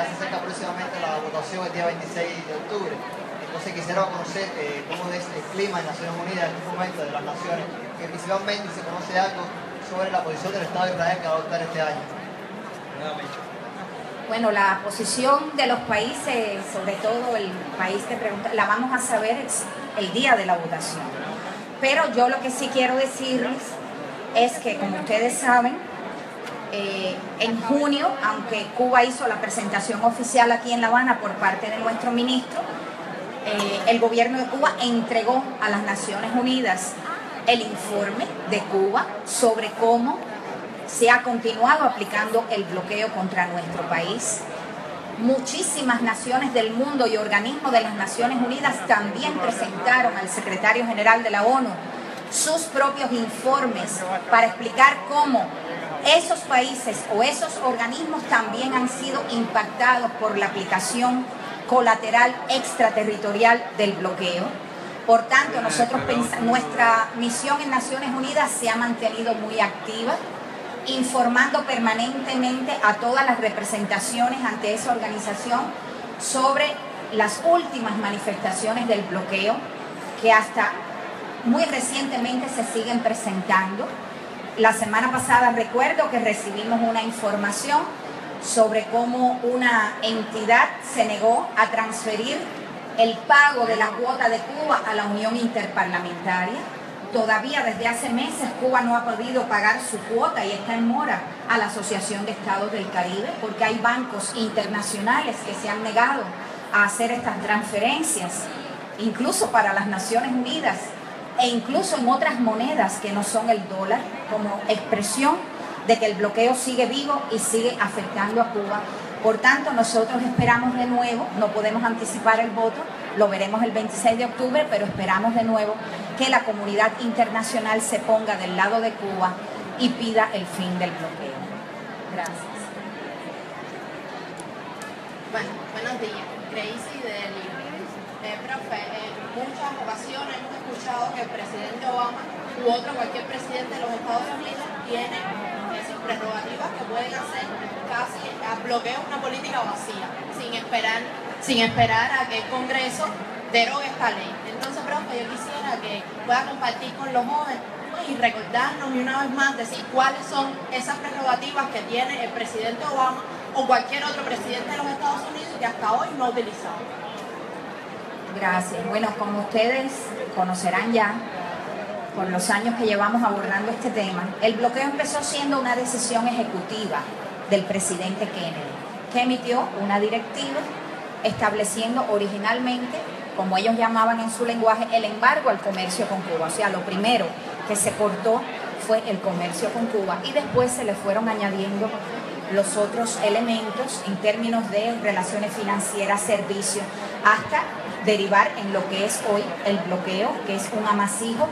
ya se acerca próximamente la votación el día 26 de octubre. Entonces quisiera conocer cómo es el clima en Naciones Unidas en este momento de las naciones, que principalmente se conoce algo sobre la posición del Estado de Israel que va a adoptar este año. Bueno, la posición de los países, sobre todo el país que pregunta, la vamos a saber el día de la votación. Pero yo lo que sí quiero decirles es que, como ustedes saben, en junio, aunque Cuba hizo la presentación oficial aquí en La Habana por parte de nuestro ministro, el gobierno de Cuba entregó a las Naciones Unidas el informe de Cuba sobre cómo se ha continuado aplicando el bloqueo contra nuestro país. Muchísimas naciones del mundo y organismos de las Naciones Unidas también presentaron al secretario general de la ONU sus propios informes para explicar cómo esos países o esos organismos también han sido impactados por la aplicación colateral extraterritorial del bloqueo. Por tanto, nuestra misión en Naciones Unidas se ha mantenido muy activa, informando permanentemente a todas las representaciones ante esa organización sobre las últimas manifestaciones del bloqueo que hasta muy recientemente se siguen presentando. La semana pasada recuerdo que recibimos una información sobre cómo una entidad se negó a transferir el pago de la cuota de Cuba a la Unión Interparlamentaria. Todavía desde hace meses Cuba no ha podido pagar su cuota y está en mora a la Asociación de Estados del Caribe porque hay bancos internacionales que se han negado a hacer estas transferencias, incluso para las Naciones Unidas e incluso en otras monedas que no son el dólar, como expresión de que el bloqueo sigue vivo y sigue afectando a Cuba. Por tanto, nosotros esperamos de nuevo, no podemos anticipar el voto, lo veremos el 26 de octubre, pero esperamos de nuevo que la comunidad internacional se ponga del lado de Cuba y pida el fin del bloqueo. Gracias. Bueno, buenos días. Gracie de Lima. Profe, en muchas ocasiones hemos escuchado que el presidente Obama u cualquier presidente de los Estados Unidos tiene esas prerrogativas que pueden hacer casi a bloqueo una política vacía, sin esperar a que el Congreso derogue esta ley. Entonces, profe, yo quisiera que pueda compartir con los jóvenes y recordarnos y una vez más decir cuáles son esas prerrogativas que tiene el presidente Obama o cualquier otro presidente de los Estados Unidos que hasta hoy no ha utilizado. Gracias. Bueno, como ustedes conocerán ya, por los años que llevamos abordando este tema, el bloqueo empezó siendo una decisión ejecutiva del presidente Kennedy, que emitió una directiva estableciendo originalmente, como ellos llamaban en su lenguaje, el embargo al comercio con Cuba. O sea, lo primero que se cortó fue el comercio con Cuba y después se le fueron añadiendo los otros elementos en términos de relaciones financieras, servicios, hasta derivar en lo que es hoy el bloqueo, que es un amasijo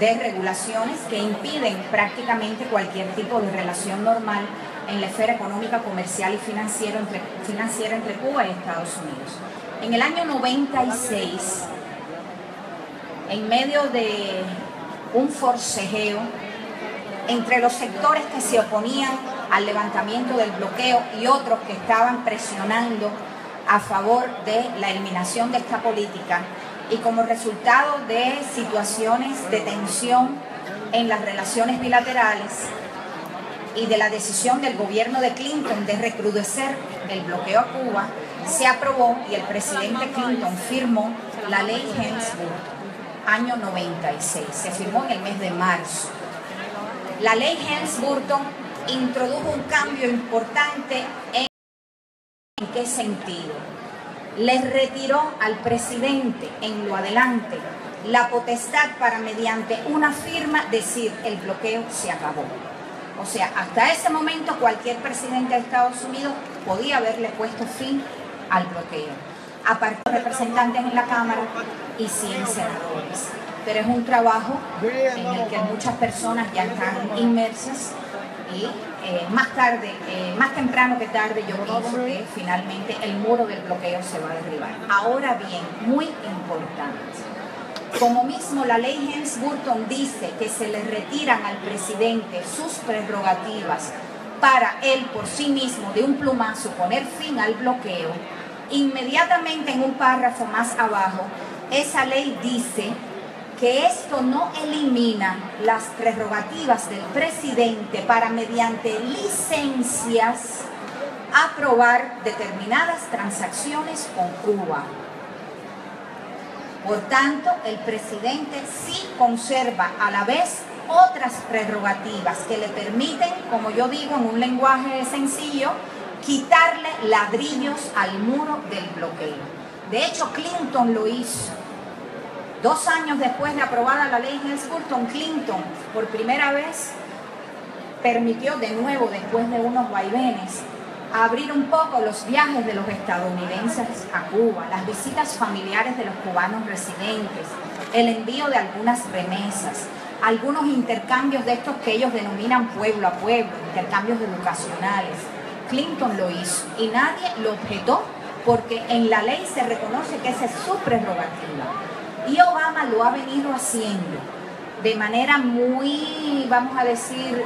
de regulaciones que impiden prácticamente cualquier tipo de relación normal en la esfera económica, comercial y financiera entre Cuba y Estados Unidos. En el año 96, en medio de un forcejeo entre los sectores que se oponían al levantamiento del bloqueo y otros que estaban presionando a favor de la eliminación de esta política, y como resultado de situaciones de tensión en las relaciones bilaterales y de la decisión del gobierno de Clinton de recrudecer el bloqueo a Cuba, se aprobó y el presidente Clinton firmó la ley Helms-Burton, año 96, se firmó en el mes de marzo. La ley Helms-Burton introdujo un cambio importante ¿En qué sentido? Le retiró al presidente en lo adelante la potestad para, mediante una firma, decir el bloqueo se acabó. O sea, hasta ese momento cualquier presidente de Estados Unidos podía haberle puesto fin al bloqueo, aparte de representantes en la Cámara y 100 senadores. Pero es un trabajo en el que muchas personas ya están inmersas y más temprano que tarde, yo pienso que finalmente el muro del bloqueo se va a derribar. Ahora bien, muy importante, como mismo la ley Helms-Burton dice que se le retiran al presidente sus prerrogativas para él por sí mismo de un plumazo poner fin al bloqueo, inmediatamente en un párrafo más abajo, esa ley dice que esto no elimina las prerrogativas del presidente para, mediante licencias, aprobar determinadas transacciones con Cuba. Por tanto, el presidente sí conserva a la vez otras prerrogativas que le permiten, como yo digo en un lenguaje sencillo, quitarle ladrillos al muro del bloqueo. De hecho, Clinton lo hizo. 2 años después de aprobada la ley Helms-Burton, Clinton por primera vez permitió de nuevo, después de unos vaivenes, abrir un poco los viajes de los estadounidenses a Cuba, las visitas familiares de los cubanos residentes, el envío de algunas remesas, algunos intercambios de estos que ellos denominan pueblo a pueblo, intercambios educacionales. Clinton lo hizo y nadie lo objetó porque en la ley se reconoce que esa es su prerrogativa. Y Obama lo ha venido haciendo de manera muy, vamos a decir,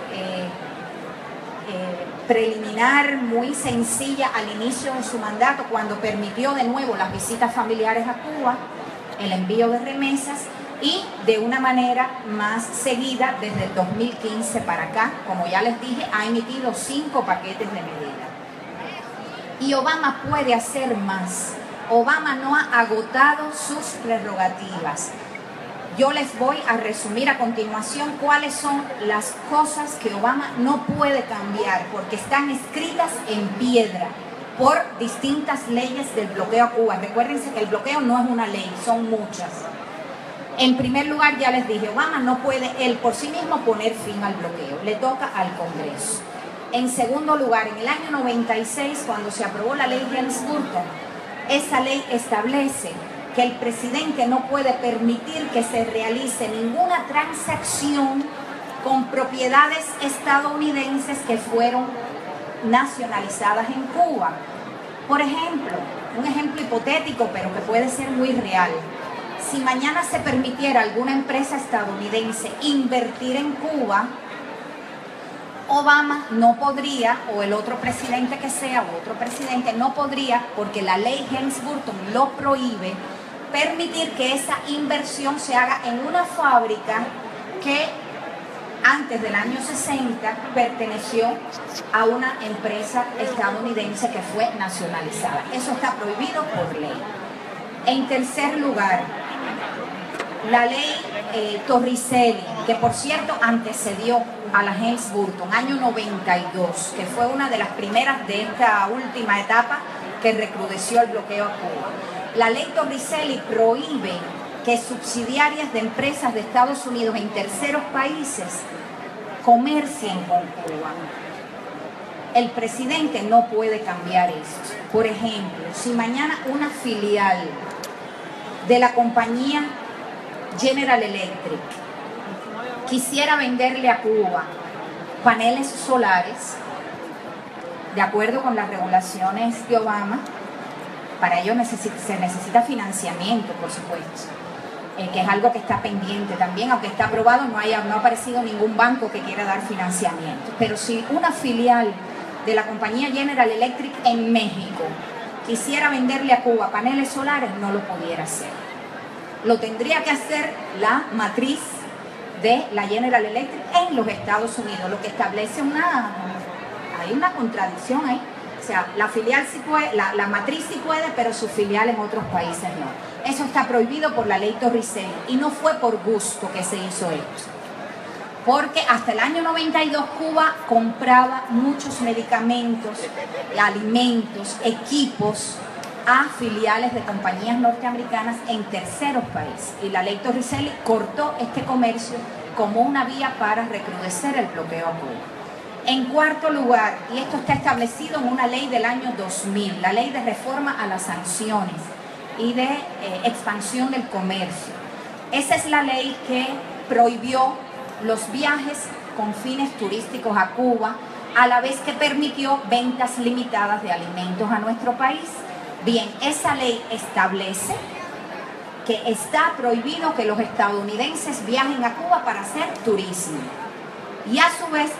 preliminar, muy sencilla al inicio de su mandato, cuando permitió de nuevo las visitas familiares a Cuba, el envío de remesas, y de una manera más seguida desde el 2015 para acá, como ya les dije, ha emitido 5 paquetes de medidas. Y Obama puede hacer más. Obama no ha agotado sus prerrogativas. Yo les voy a resumir a continuación cuáles son las cosas que Obama no puede cambiar porque están escritas en piedra por distintas leyes del bloqueo a Cuba. Recuérdense que el bloqueo no es una ley, son muchas. En primer lugar, ya les dije, Obama no puede él por sí mismo poner fin al bloqueo, le toca al Congreso. En segundo lugar, en el año 96, cuando se aprobó la ley Helms-Burton, esa ley establece que el presidente no puede permitir que se realice ninguna transacción con propiedades estadounidenses que fueron nacionalizadas en Cuba. Por ejemplo, un ejemplo hipotético, pero que puede ser muy real. Si mañana se permitiera a alguna empresa estadounidense invertir en Cuba, Obama no podría, o el otro presidente que sea, o otro presidente no podría, porque la ley Helms-Burton lo prohíbe, permitir que esa inversión se haga en una fábrica que antes del año 60 perteneció a una empresa estadounidense que fue nacionalizada. Eso está prohibido por ley. En tercer lugar, la ley Torricelli, que por cierto antecedió a la Helms-Burton, año 92, que fue una de las primeras de esta última etapa que recrudeció el bloqueo a Cuba. La ley Torricelli prohíbe que subsidiarias de empresas de Estados Unidos en terceros países comercien con Cuba. El presidente no puede cambiar esto. Por ejemplo, si mañana una filial de la compañía General Electric quisiera venderle a Cuba paneles solares, de acuerdo con las regulaciones de Obama, para ello se necesita financiamiento, por supuesto, que es algo que está pendiente también, aunque está aprobado, no ha aparecido ningún banco que quiera dar financiamiento. Pero si una filial de la compañía General Electric en México quisiera venderle a Cuba paneles solares, no lo pudiera hacer. Lo tendría que hacer la matriz de la General Electric en los Estados Unidos, lo que establece hay una contradicción ahí. O sea, la filial sí puede, la matriz sí puede, pero su filial en otros países no. Eso está prohibido por la ley Torricelli y no fue por gusto que se hizo esto. Porque hasta el año 92 Cuba compraba muchos medicamentos, alimentos, equipos a filiales de compañías norteamericanas en terceros países. Y la ley Torricelli cortó este comercio como una vía para recrudecer el bloqueo a Cuba. En cuarto lugar, y esto está establecido en una ley del año 2000, la ley de reforma a las sanciones y de expansión del comercio. Esa es la ley que prohibió los viajes con fines turísticos a Cuba, a la vez que permitió ventas limitadas de alimentos a nuestro país. Bien, esa ley establece que está prohibido que los estadounidenses viajen a Cuba para hacer turismo. Y a su vez,